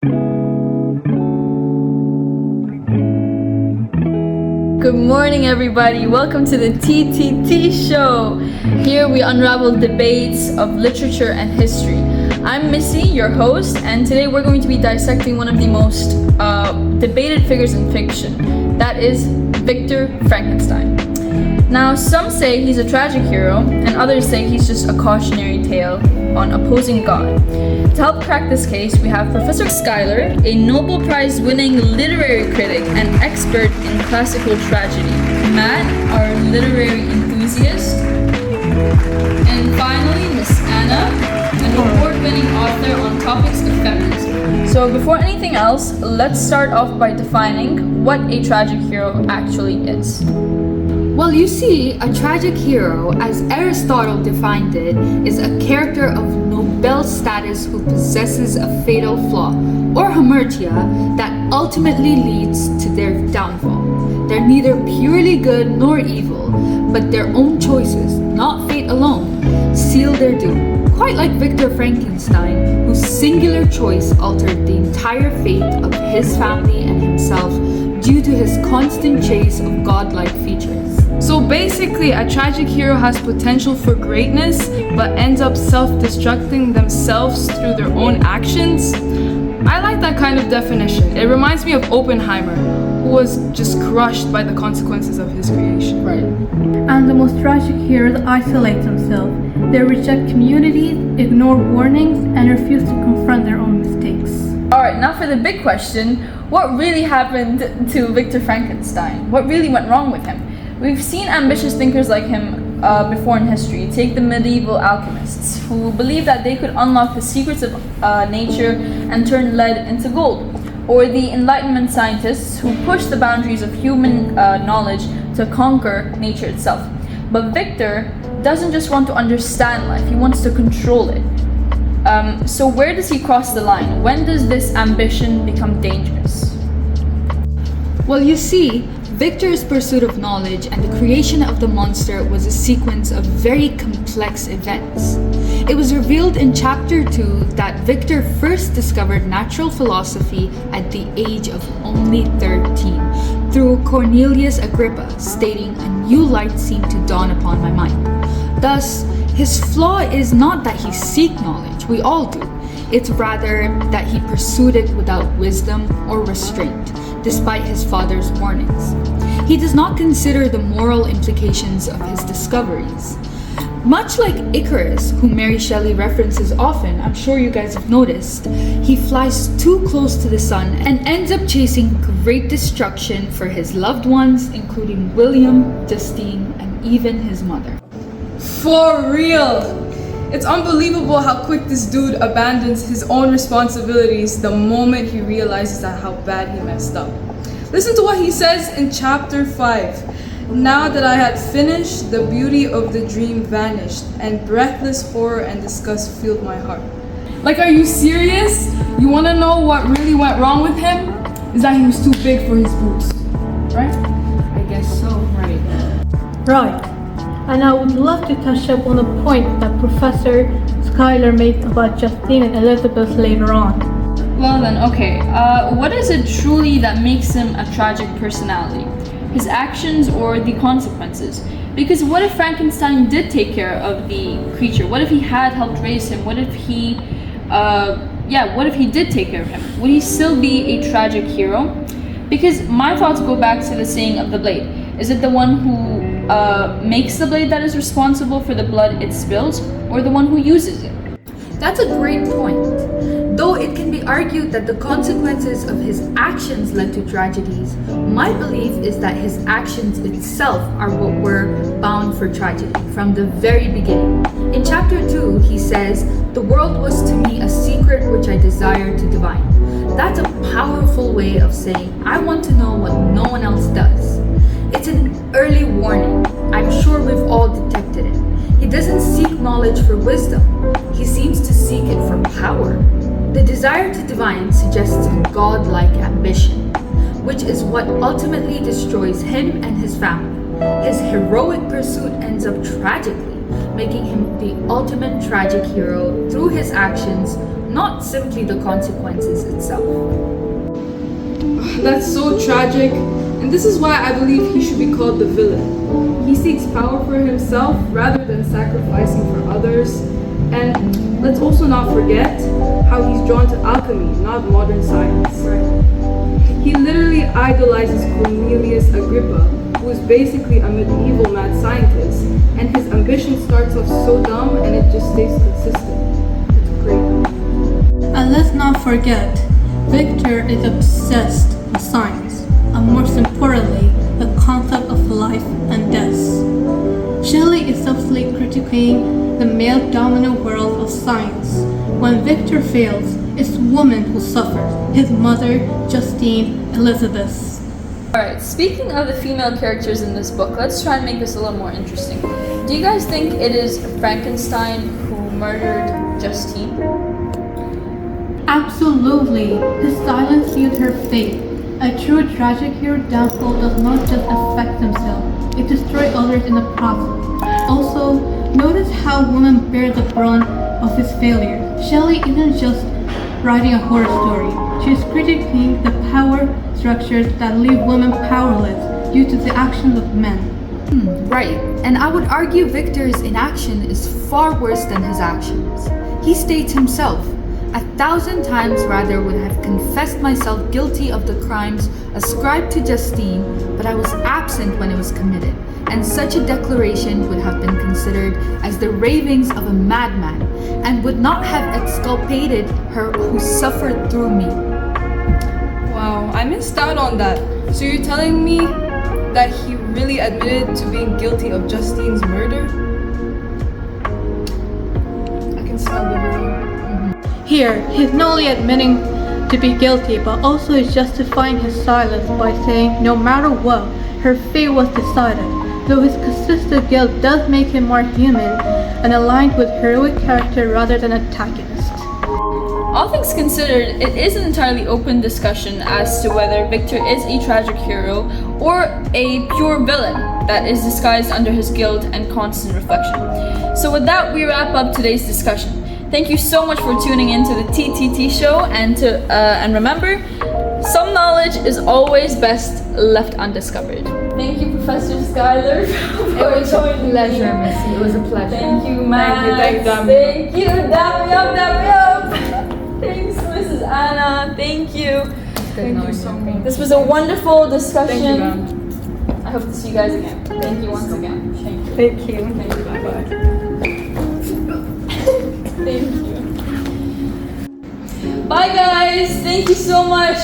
Good morning, everybody. Welcome to the T.T.T show. Here we unravel debates of literature and history. I'm Missy, your host, and today we're going to be dissecting one of the most debated figures in fiction. That is Victor Frankenstein. Now, some say he's a tragic hero, and others say he's just a cautionary tale on opposing God. To help crack this case, we have Professor Schuyler, a Nobel Prize-winning literary critic and expert in classical tragedy, Matt, our literary enthusiast, and finally, Miss Anna, an award-winning author on topics of feminism. So before anything else, let's start off by defining what a tragic hero actually is. Well, you see, a tragic hero, as Aristotle defined it, is a character of noble status who possesses a fatal flaw, or hamartia, that ultimately leads to their downfall. They're neither purely good nor evil, but their own choices, not fate alone, seal their doom. Quite like Victor Frankenstein, whose singular choice altered the entire fate of his family and himself due to his constant chase of godlike features. So basically, a tragic hero has potential for greatness, but ends up self-destructing themselves through their own actions. I like that kind of definition. It reminds me of Oppenheimer, who was just crushed by the consequences of his creation. Right. And the most tragic heroes isolate themselves. They reject communities, ignore warnings, and refuse to confront their own mistakes. Alright, now for the big question, what really happened to Victor Frankenstein? What really went wrong with him? We've seen ambitious thinkers like him before in history. Take the medieval alchemists, who believed that they could unlock the secrets of nature and turn lead into gold. Or the Enlightenment scientists who pushed the boundaries of human knowledge to conquer nature itself. But Victor doesn't just want to understand life, he wants to control it. So where does he cross the line? When does this ambition become dangerous? Well, you see, Victor's pursuit of knowledge and the creation of the monster was a sequence of very complex events. It was revealed in chapter 2 that Victor first discovered natural philosophy at the age of only 13 through Cornelius Agrippa, stating, "A new light seemed to dawn upon my mind." Thus, his flaw is not that he seek knowledge, we all do. It's rather that he pursued it without wisdom or restraint, despite his father's warnings. He does not consider the moral implications of his discoveries. Much like Icarus, whom Mary Shelley references often, I'm sure you guys have noticed, he flies too close to the sun and ends up chasing great destruction for his loved ones, including William, Justine, and even his mother. For real! It's unbelievable how quick this dude abandons his own responsibilities the moment he realizes that how bad he messed up. Listen to what he says in chapter 5. "Now that I had finished, the beauty of the dream vanished, and breathless horror and disgust filled my heart." Like, are you serious? You wanna know what really went wrong with him? Is that he was too big for his boots, right? I guess so, right. Right. And I would love to touch up on a point that Professor Schuyler makes about Justine and Elizabeth later on. Well then, okay, what is it truly that makes him a tragic personality? His actions or the consequences? Because what if Frankenstein did take care of the creature? What if he had helped raise him? What if he did take care of him? Would he still be a tragic hero? Because my thoughts go back to the saying of the blade. Is it the one who makes the blade that is responsible for the blood it spills, or the one who uses it? That's a great point. Though it can be argued that the consequences of his actions led to tragedies, my belief is that his actions itself are what were bound for tragedy from the very beginning. In chapter 2, he says, "The world was to me a secret which I desired to divine." That's a powerful way of saying, I want to know what no one else does. It's an early warning. I'm sure we've all detected it. He doesn't seek knowledge for wisdom. He seems to seek it for power. The desire to divine suggests a godlike ambition, which is what ultimately destroys him and his family. His heroic pursuit ends up tragically, making him the ultimate tragic hero through his actions not simply the consequences itself. That's so tragic, and this is why I believe he should be called the villain. He seeks power for himself rather than sacrificing for others. And let's also not forget how he's drawn to alchemy, not modern science. He literally idolizes Cornelius Agrippa, who is basically a medieval mad scientist, and his ambition starts off so dumb and it just stays consistent. It's great. And let's not forget, Victor is obsessed with science, and most importantly, the concept of life and death. Shelley is subtly critiquing the male-dominant world of science. When Victor fails, it's women who suffer, his mother, Justine, Elizabeth. Alright, speaking of the female characters in this book, let's try and make this a little more interesting. Do you guys think it is Frankenstein who murdered Justine? Absolutely, his silence sealed her fate. A true tragic hero downfall does not just affect himself, it destroys others in the process. Also, notice how women bear the brunt of his failure. Shelley isn't just writing a horror story, she is critiquing the power structures that leave women powerless due to the actions of men. Right, and I would argue Victor's inaction is far worse than his actions. He states himself, 1,000 times rather would have confessed myself guilty of the crimes ascribed to Justine, but I was absent when it was committed, and such a declaration would have been considered as the ravings of a madman, and would not have exculpated her who suffered through me. Wow, I missed out on that. So you're telling me that he really admitted to being guilty of Justine's murder? I can smell the villain. Here, he's not only admitting to be guilty, but also is justifying his silence by saying no matter what, her fate was decided, though his consistent guilt does make him more human and aligned with heroic character rather than antagonist. All things considered, it is an entirely open discussion as to whether Victor is a tragic hero or a pure villain that is disguised under his guilt and constant reflection. So with that, we wrap up today's discussion. Thank you so much for tuning in to the T.T.T show, and remember, some knowledge is always best left undiscovered. Thank you, Professor Skylar. It was a pleasure, Missy. It was a pleasure. Thank you, Max. Thank you, Dam me up. Thanks, Mrs. Anna. Thank you. Thank you so much. This was a wonderful discussion. Thank you, ma'am. I hope to see you guys again. Thank you once again. Thank you. Thank you. Thank you. Bye-bye. Thank you. Bye, guys. Thank you so much.